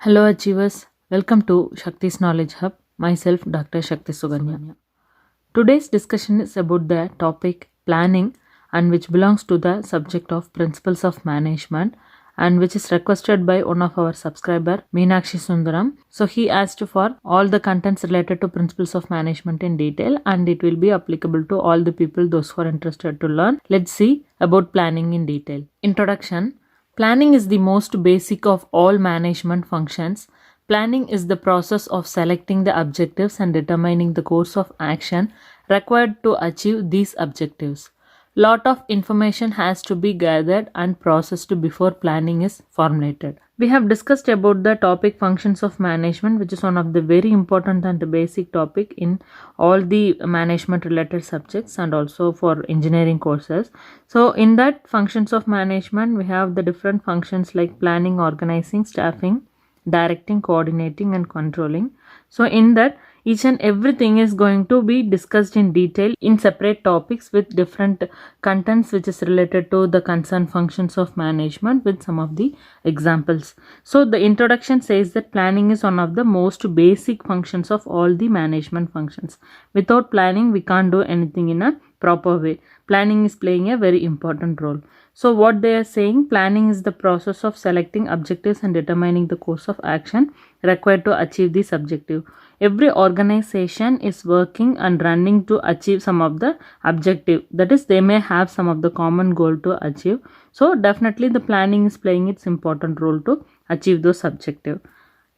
Hello Achievers, welcome to Shakti's Knowledge Hub. Myself Dr. Shakti Suganya. Today's discussion is about the topic planning and which belongs to the subject of principles of management and which is requested by one of our subscriber Meenakshi Sundaram. So he asked for all the contents related to principles of management in detail and it will be applicable to all the people those who are interested to learn. Let's see about planning in detail. Introduction. Planning is the most basic of all management functions. Planning is the process of selecting the objectives and determining the course of action required to achieve these objectives. Lot of information has to be gathered and processed before planning is formulated. We have discussed about the topic functions of management, which is one of the very important and basic topic in all the management related subjects and also for engineering courses. So in that functions of management, we have the different functions like planning, organizing, staffing, directing, coordinating and controlling. So in that each and everything is going to be discussed in detail in separate topics with different contents which is related to the concerned functions of management with some of the examples. So the introduction says that planning is one of the most basic functions of all the management functions. Without planning we can't do anything in a proper way. Planning is playing a very important role. So what they are saying, planning is the process of selecting objectives and determining the course of action required to achieve this objective. Every organization is working and running to achieve some of the objective. That is, they may have some of the common goal to achieve. So definitely the planning is playing its important role to achieve those objectives.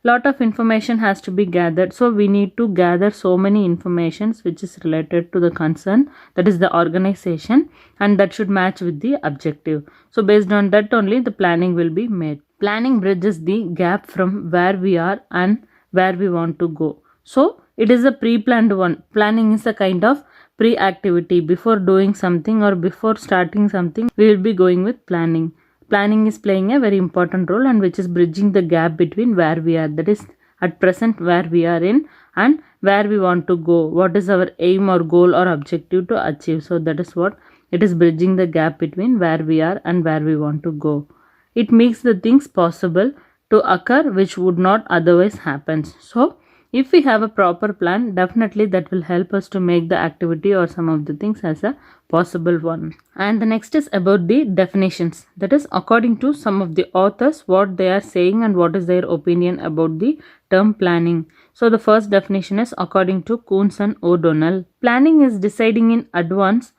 Lot of information has to be gathered, so we need to gather so many informations which is related to the concern, that is the organization, and that should match with the objective. So based on that only the planning will be made. Planning bridges the gap from where we are and where we want to go. So it is a pre-planned one. Planning is a kind of pre-activity. Before doing something or before starting something, we will be going with planning. Planning is playing a very important role and which is bridging the gap between where we are, that is at present where we are in, and where we want to go, what is our aim or goal or objective to achieve. So that is what it is, bridging the gap between where we are and where we want to go. It makes the things possible to occur which would not otherwise happen. So if we have a proper plan, definitely that will help us to make the activity or some of the things as a possible one. And the next is about the definitions. That is, according to some of the authors, what they are saying and what is their opinion about the term planning. So the first definition is according to Coons and O'Donnell. Planning is deciding in advance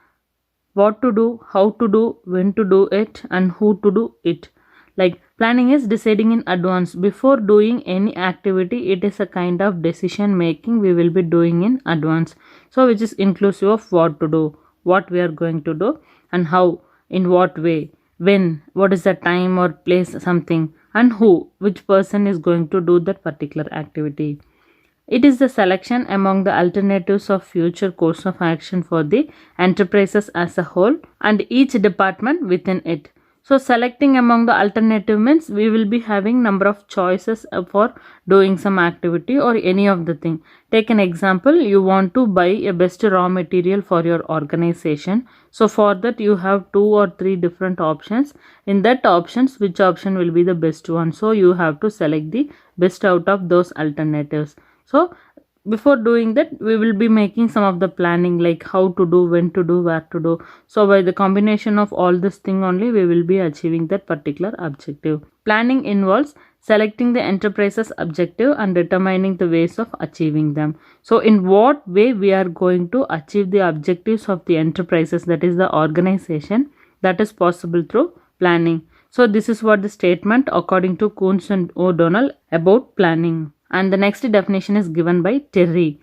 what to do, how to do, when to do it, and who to do it. Like, planning is deciding in advance. Before doing any activity, it is a kind of decision making we will be doing in advance. So which is inclusive of what to do, what we are going to do, and how, in what way, when, what is the time or place something, and who, which person is going to do that particular activity. It is the selection among the alternatives of future course of action for the enterprises as a whole and each department within it. So selecting among the alternative means we will be having number of choices for doing some activity or any of the thing. Take an example, you want to buy a best raw material for your organization. So for that you have 2 or 3 different options. In that options, which option will be the best one? So you have to select the best out of those alternatives. So before doing that we will be making some of the planning, like how to do, when to do, where to do. So by the combination of all this thing only we will be achieving that particular objective. Planning involves selecting the enterprise's objective and determining the ways of achieving them. So in what way we are going to achieve the objectives of the enterprises, that is the organization, that is possible through planning. So this is what the statement according to Coons and O'Donnell about planning. And the next definition is given by Terry.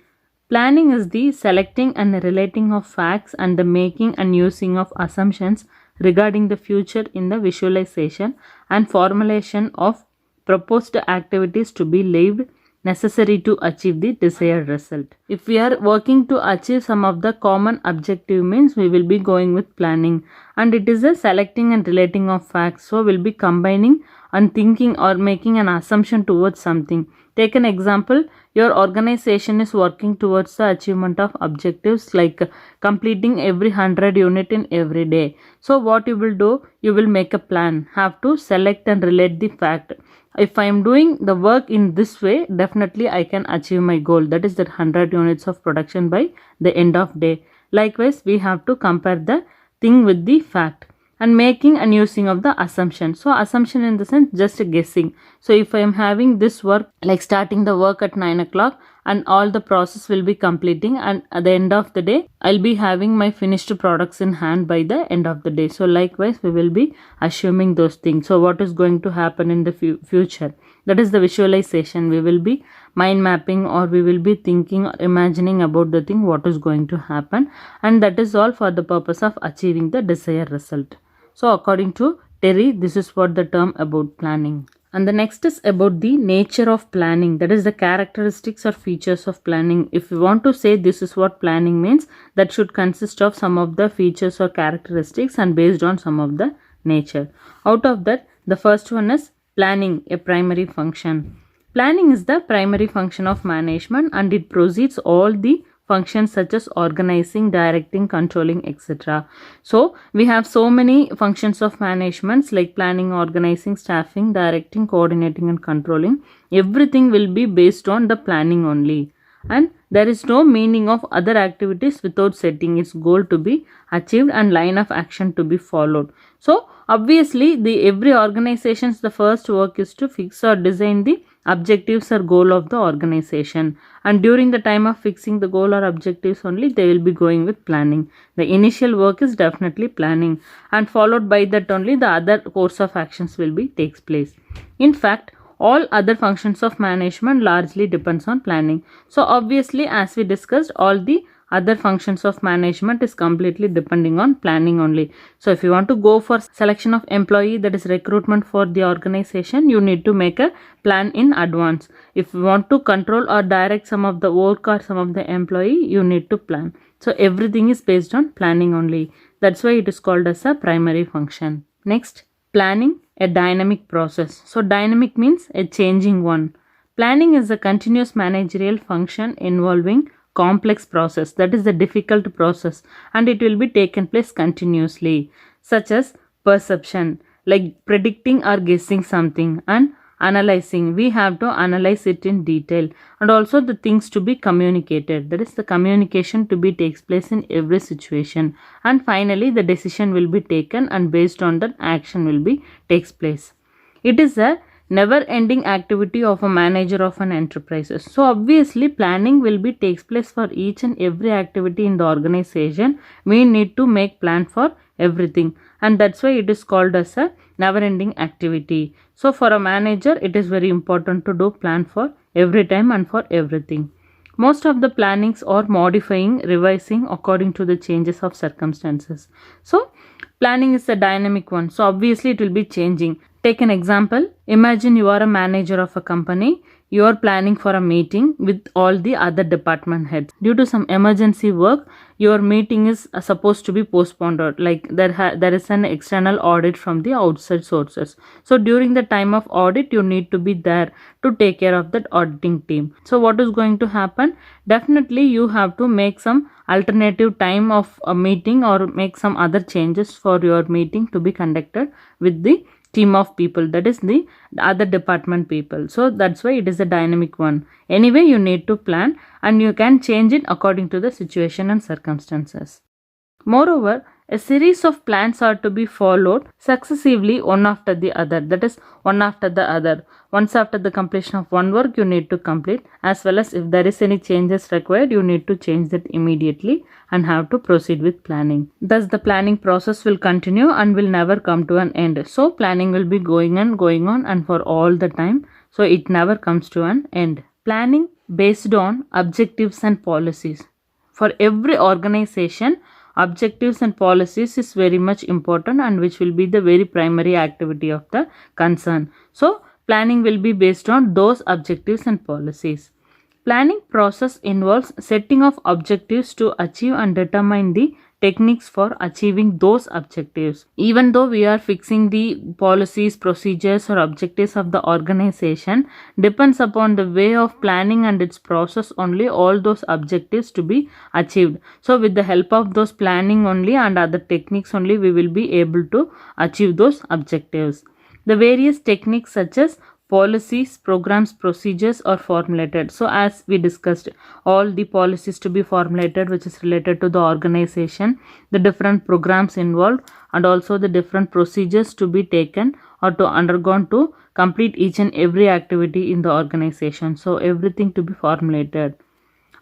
Planning is the selecting and relating of facts and the making and using of assumptions regarding the future in the visualization and formulation of proposed activities to be lived necessary to achieve the desired result. If we are working to achieve some of the common objective means we will be going with planning, and it is a selecting and relating of facts. So we'll be combining and thinking or making an assumption towards something. Take an example, your organization is working towards the achievement of objectives like completing every 100 unit in every day. So what you will do, you will make a plan, have to select and relate the fact if I am doing the work in this way, definitely I can achieve my goal, that is that 100 units of production by the end of day. Likewise, we have to compare the thing with the fact and making and using of the assumption. So assumption in the sense just guessing. So if I am having this work, like starting the work at 9 o'clock and all the process will be completing, and at the end of the day I'll be having my finished products in hand by the end of the day. So likewise we will be assuming those things. So what is going to happen in the future, that is the visualization. We will be mind mapping, or we will be thinking or imagining about the thing what is going to happen, and that is all for the purpose of achieving the desired result. So according to Terry, this is what the term about planning. And the next is about the nature of planning, that is the characteristics or features of planning. If we want to say this is what planning means, that should consist of some of the features or characteristics and based on some of the nature. Out of that, the first one is planning, a primary function. Planning is the primary function of management, and it proceeds all the functions such as organizing, directing, controlling, etc. So we have so many functions of management like planning, organizing, staffing, directing, coordinating and controlling. Everything will be based on the planning only, and there is no meaning of other activities without setting its goal to be achieved and line of action to be followed. So obviously the every organization's the first work is to fix or design the objectives or goal of the organization, and during the time of fixing the goal or objectives only they will be going with planning. The initial work is definitely planning, and followed by that only the other course of actions will be takes place. In fact, all other functions of management largely depends on planning. So obviously, as we discussed, all the other functions of management is completely depending on planning only. So if you want to go for selection of employee, that is recruitment for the organization, you need to make a plan in advance. If you want to control or direct some of the work or some of the employee, you need to plan. So everything is based on planning only. That's why it is called as a primary function. Next, planning, a dynamic process. So dynamic means a changing one. Planning is a continuous managerial function involving complex process, that is the difficult process, and it will be taken place continuously, such as perception, like predicting or guessing something, and analyzing, we have to analyze it in detail, and also the things to be communicated, that is the communication to be takes place in every situation, and finally the decision will be taken, and based on that action will be takes place. It is a never ending activity of a manager of an enterprise. So obviously planning will be takes place for each and every activity in the organization. We need to make plan for everything, and that's why it is called as a never ending activity. So for a manager it is very important to do plan for every time and for everything. Most of the plannings are modifying, revising according to the changes of circumstances. So planning is a dynamic one, so obviously it will be changing. Take an example. Imagine you are a manager of a company. You are planning for a meeting with all the other department heads. Due to some emergency work, your meeting is supposed to be postponed, or like there is an external audit from the outside sources. So during the time of audit, you need to be there to take care of that auditing team. So what is going to happen? Definitely you have to make some alternative time of a meeting, or make some other changes for your meeting to be conducted with the team of people, that is the other department people. So that's why it is a dynamic one. Anyway, you need to plan, and you can change it according to the situation and circumstances. Moreover, a series of plans are to be followed successively, one after the other, that is one after the other. Once after the completion of one work, you need to complete, as well as if there is any changes required, you need to change that immediately and have to proceed with planning. Thus the planning process will continue and will never come to an end. So planning will be going on and for all the time, so it never comes to an end. Planning based on objectives and policies. For every organization, objectives and policies is very much important, and which will be the very primary activity of the concern. So planning will be based on those objectives and policies. Planning process involves setting of objectives to achieve and determine the techniques for achieving those objectives. Even though we are fixing the policies, procedures or objectives of the organization, depends upon the way of planning and its process only all those objectives to be achieved. So with the help of those planning only and other techniques only, we will be able to achieve those objectives. The various techniques such as policies, programs, procedures are formulated. So as we discussed, all the policies to be formulated which is related to the organization, the different programs involved, and also the different procedures to be taken or to undergone to complete each and every activity in the organization. So everything to be formulated.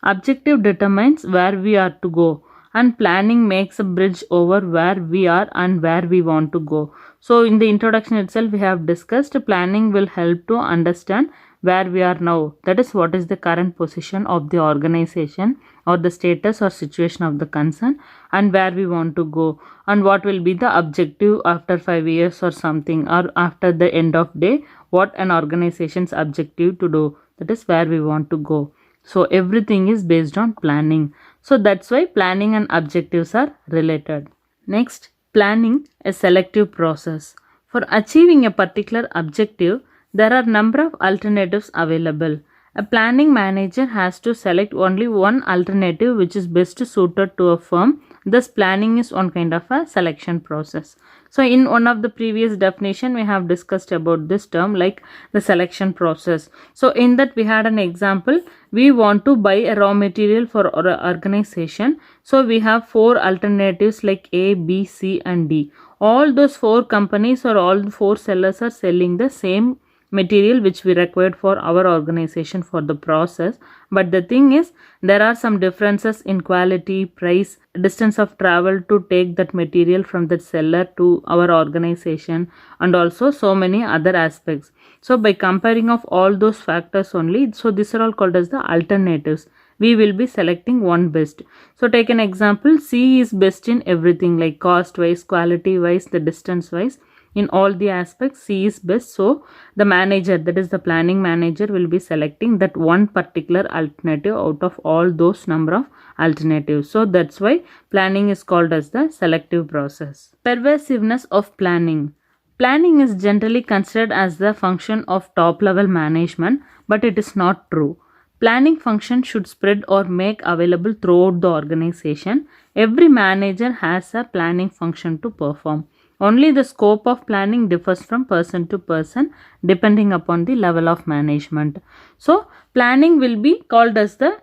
Objective determines where we are to go, and planning makes a bridge over where we are and where we want to go. So in the introduction itself we have discussed planning will help to understand where we are now, that is what is the current position of the organization or the status or situation of the concern, and where we want to go, and what will be the objective after 5 years or something, or after the end of day, what an organization's objective to do, that is where we want to go. So everything is based on planning. So that's why planning and objectives are related. Next, planning a selective process. For achieving a particular objective, there are number of alternatives available. A planning manager has to select only one alternative which is best suited to a firm. Thus, planning is one kind of a selection process. So, in one of the previous definition, we have discussed about this term like the selection process. So, in that we had an example. We want to buy a raw material for our organization. So, we have 4 alternatives like A, B, C and D. All those 4 companies or all 4 sellers are selling the same material which we required for our organization for the process. But the thing is, there are some differences in quality, price, distance of travel to take that material from that seller to our organization, and also so many other aspects. So by comparing of all those factors only, so these are all called as the alternatives. We will be selecting one best. So take an example, C is best in everything like cost wise, quality wise, the distance wise. In all the aspects, C is best. So the manager, that is the planning manager, will be selecting that one particular alternative out of all those number of alternatives. So that's why planning is called as the selective process. Pervasiveness of planning. Planning is generally considered as the function of top level management, but it is not true. Planning function should spread or make available throughout the organization. Every manager has a planning function to perform. Only the scope of planning differs from person to person depending upon the level of management. So, planning will be called as the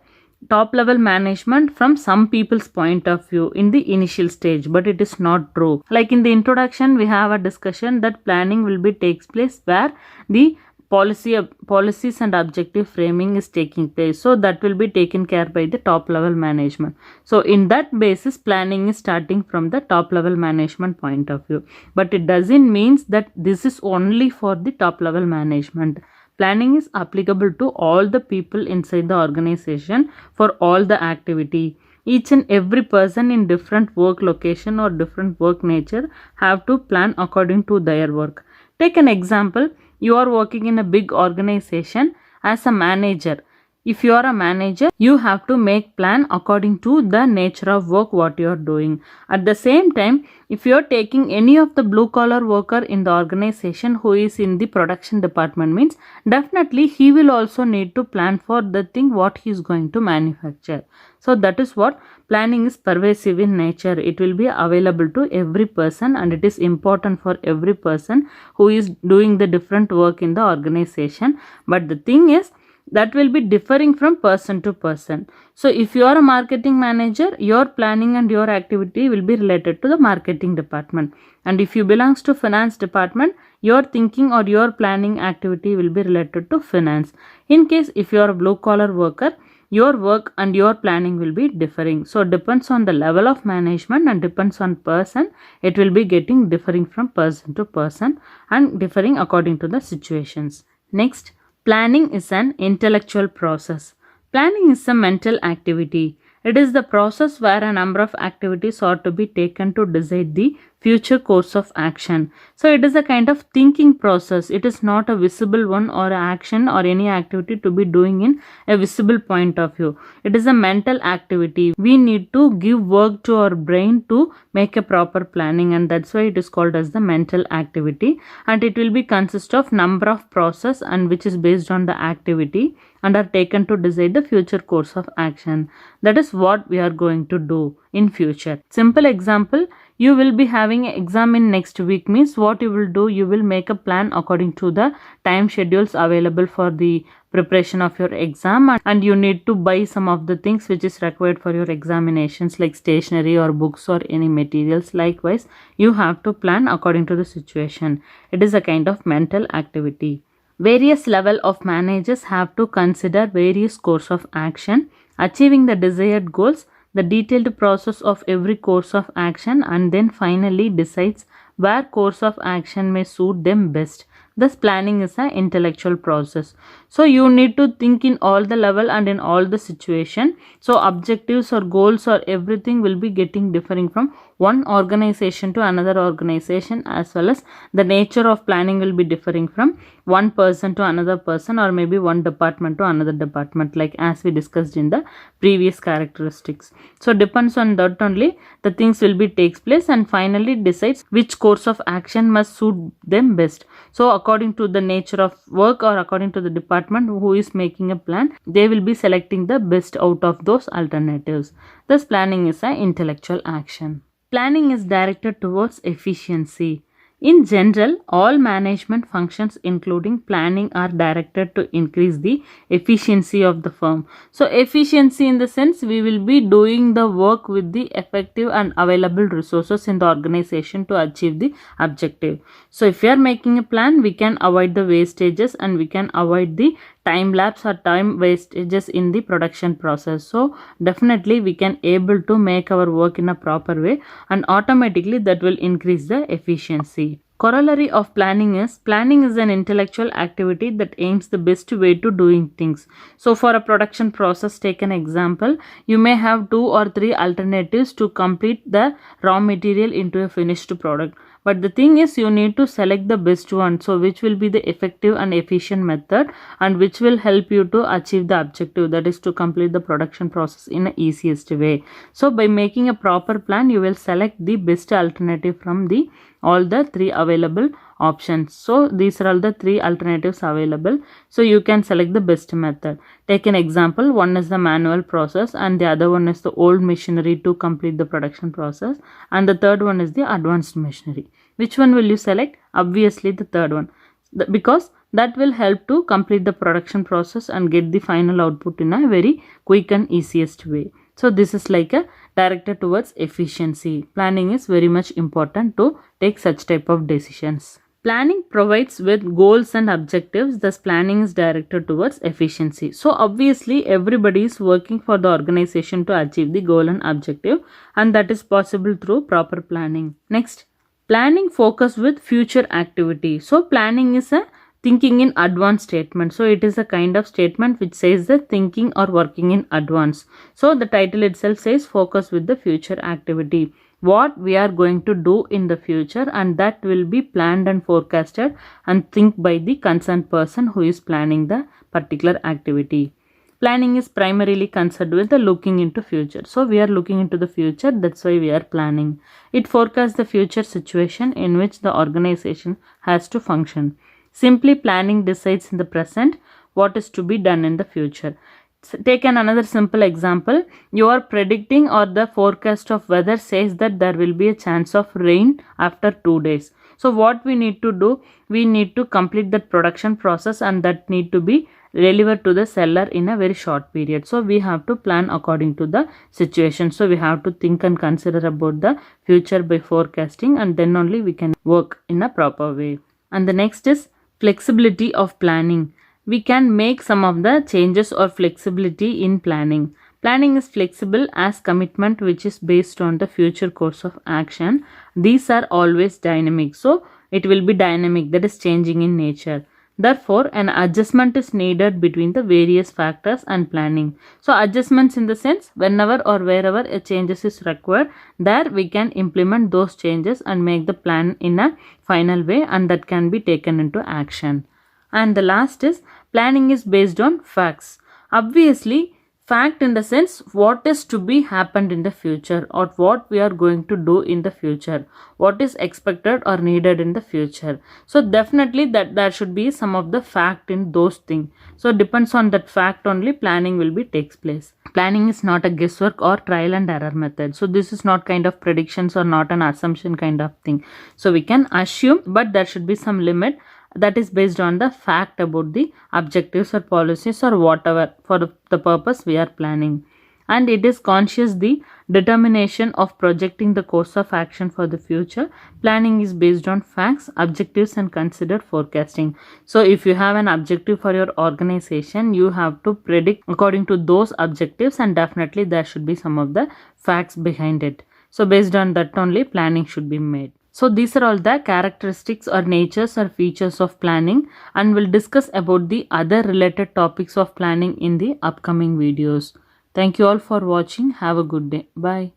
top level management from some people's point of view in the initial stage, but it is not true. Like in the introduction, we have a discussion that planning will be takes place where the policies and objective framing is taking place. So that will be taken care by the top level management. So in that basis, planning is starting from the top level management point of view. But it doesn't mean that this is only for the top level management. Planning is applicable to all the people inside the organization for all the activity. Each and every person in different work location or different work nature have to plan according to their work. Take an example. You are working in a big organization as a manager. If you are a manager, you have to make plan according to the nature of work what you are doing. At the same time, if you are taking any of the blue collar worker in the organization who is in the production department, means definitely he will also need to plan for the thing what he is going to manufacture. So that is what planning is pervasive in nature. It will be available to every person, and it is important for every person who is doing the different work in the organization. But the thing is, that will be differing from person to person. So if you are a marketing manager, your planning and your activity will be related to the marketing department. And if you belongs to finance department, your thinking or your planning activity will be related to finance. In case if you are a blue collar worker, your work and your planning will be differing. So depends on the level of management and depends on person. It will be getting differing from person to person and differing according to the situations. Next, planning is an intellectual process. Planning is a mental activity. It is the process where a number of activities are to be taken to decide the future course of action. So it is a kind of thinking process. It is not a visible one or action or any activity to be doing in a visible point of view. It is a mental activity. We need to give work to our brain to make a proper planning, and that's why it is called as the mental activity. And it will be consist of number of process and which is based on the activity and are taken to decide the future course of action. That is what we are going to do in future. Simple example, you will be having an exam in next week means what you will do, you will make a plan according to the time schedules available for the preparation of your exam, and you need to buy some of the things which is required for your examinations like stationery or books or any materials. Likewise, you have to plan according to the situation. It is a kind of mental activity. Various level of managers have to consider various course of action, achieving the desired goals, the detailed process of every course of action, and then finally decides where course of action may suit them best. Thus, planning is an intellectual process. So, you need to think in all the level and in all the situation. So, objectives or goals or everything will be getting differing from one organization to another organization, as well as the nature of planning will be differing from one person to another person, or maybe one department to another department, like as we discussed in the previous characteristics. So, depends on that only the things will be takes place, and finally decides which course of action must suit them best. So, according to the nature of work or according to the department who is making a plan, they will be selecting the best out of those alternatives. Thus, planning is an intellectual action. Planning is directed towards efficiency. In general, all management functions including planning are directed to increase the efficiency of the firm. So, efficiency in the sense we will be doing the work with the effective and available resources in the organization to achieve the objective. So, if we are making a plan, we can avoid the wastages and we can avoid the time lapse or time wastages in the production process. So, definitely we can able to make our work in a proper way, and automatically that will increase the efficiency. Corollary of planning is an intellectual activity that aims the best way to doing things. So, for a production process, take an example, you may have 2 or 3 alternatives to complete the raw material into a finished product. But the thing is, you need to select the best one, so which will be the effective and efficient method, and which will help you to achieve the objective, that is to complete the production process in the easiest way. So, by making a proper plan, you will select the best alternative from the all the 3 available options. So, these are all the 3 alternatives available. So, you can select the best method. Take an example, one is the manual process and the other one is the old machinery to complete the production process, and the third one is the advanced machinery. Which one will you select? Obviously the third one, because that will help to complete the production process and get the final output in a very quick and easiest way. So, this is like a directed towards efficiency. Planning is very much important to take such type of decisions. Planning provides with goals and objectives, thus planning is directed towards efficiency. So, obviously everybody is working for the organization to achieve the goal and objective, and that is possible through proper planning. Next, planning focus with future activity. So, planning is a thinking in advance statement. So, it is a kind of statement which says the thinking or working in advance. So, the title itself says focus with the future activity. What we are going to do in the future, and that will be planned and forecasted and think by the concerned person who is planning the particular activity. Planning is primarily concerned with the looking into future. So, we are looking into the future, that's why we are planning. It forecasts the future situation in which the organization has to function. Simply planning decides in the present what is to be done in the future. Take another simple example. You are predicting, or the forecast of weather says that there will be a chance of rain after 2 days. So, what we need to do? We need to complete that production process, and that need to be delivered to the seller in a very short period. So, we have to plan according to the situation. So, we have to think and consider about the future by forecasting, and then only we can work in a proper way. And the next is flexibility of planning. We can make some of the changes or flexibility in planning. Planning is flexible as commitment which is based on the future course of action. These are always dynamic. So, it will be dynamic, that is changing in nature. Therefore, an adjustment is needed between the various factors and planning. So, adjustments in the sense whenever or wherever a changes is required, there we can implement those changes and make the plan in a final way, and that can be taken into action. And the last is planning is based on facts. Obviously, Fact in the sense what is to be happened in the future, or what we are going to do in the future, what is expected or needed in the future. So definitely that there should be some of the fact in those things. So depends on that fact only planning will be takes place. Planning is not a guesswork or trial and error method. So this is not kind of predictions or not an assumption kind of thing. So we can assume, but there should be some limit that is based on the fact about the objectives or policies or whatever for the purpose we are planning. And it is conscious the determination of projecting the course of action for the future. Planning is based on facts, objectives, and considered forecasting. So if you have an objective for your organization, you have to predict according to those objectives, and definitely there should be some of the facts behind it. So based on that only planning should be made. So these are all the characteristics or natures or features of planning, and we'll discuss about the other related topics of planning in the upcoming videos. Thank you all for watching. Have a good day. Bye.